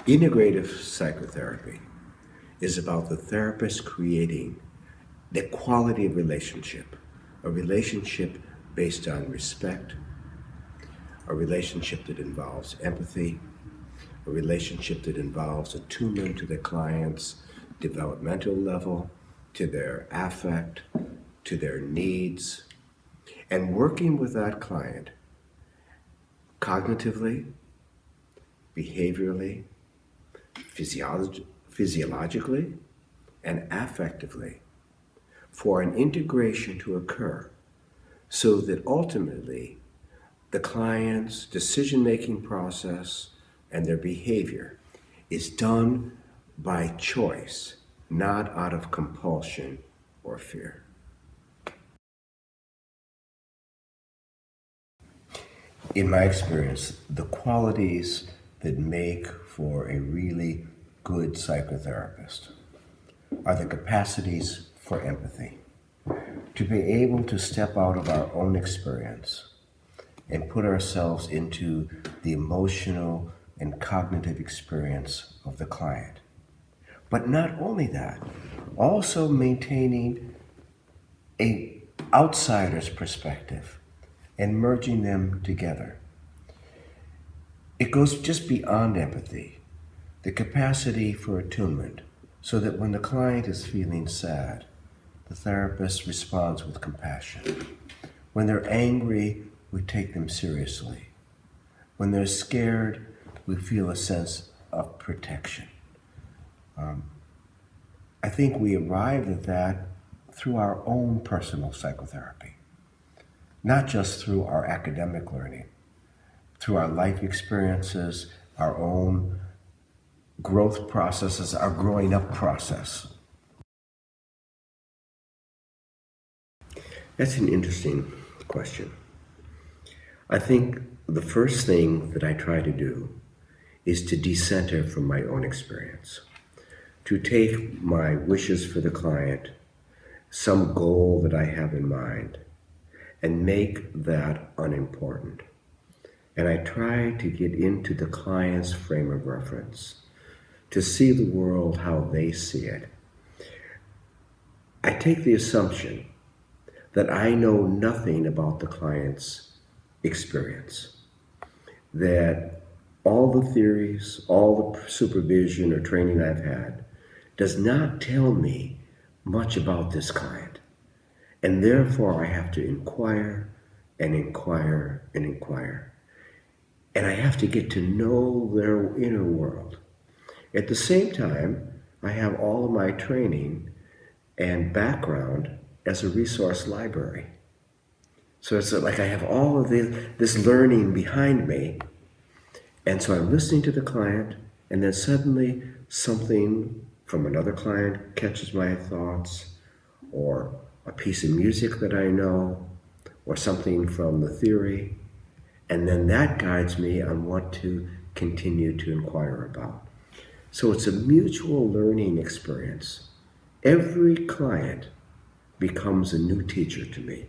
Integrative psychotherapy is about the therapist creating the quality of relationship, a relationship based on respect, a relationship that involves empathy, a relationship that involves attunement to the client's developmental level, to their affect, to their needs, and working with that client cognitively, behaviorally, physiologically, and affectively for an integration to occur so that ultimately the client's decision-making process and their behavior is done by choice, not out of compulsion or fear. In my experience, the qualities that make for a really good psychotherapist are the capacities for empathy, to be able to step out of our own experience and put ourselves into the emotional and cognitive experience of the client. But not only that, also maintaining an outsider's perspective and merging them together. It goes just beyond empathy, the capacity for attunement, so that when the client is feeling sad, the therapist responds with compassion. When they're angry, we take them seriously. When they're scared, we feel a sense of protection. I think we arrived at that through our own personal psychotherapy, not just through our academic learning, through our life experiences, our own growth processes, our growing up process. That's an interesting question. I think the first thing that I try to do is to decenter from my own experience, to take my wishes for the client, some goal that I have in mind, and make that unimportant. And I try to get into the client's frame of reference, to see the world how they see it. I take the assumption that I know nothing about the client's experience, that all the theories, all the supervision or training I've had does not tell me much about this client. And therefore I have to inquire and inquire and inquire. And I have to get to know their inner world. At the same time, I have all of my training and background as a resource library. So it's like I have all of this learning behind me. And so I'm listening to the client, and then suddenly something from another client catches my thoughts, or a piece of music that I know, or something from the theory. And then that guides me on what to continue to inquire about. So it's a mutual learning experience. Every client becomes a new teacher to me.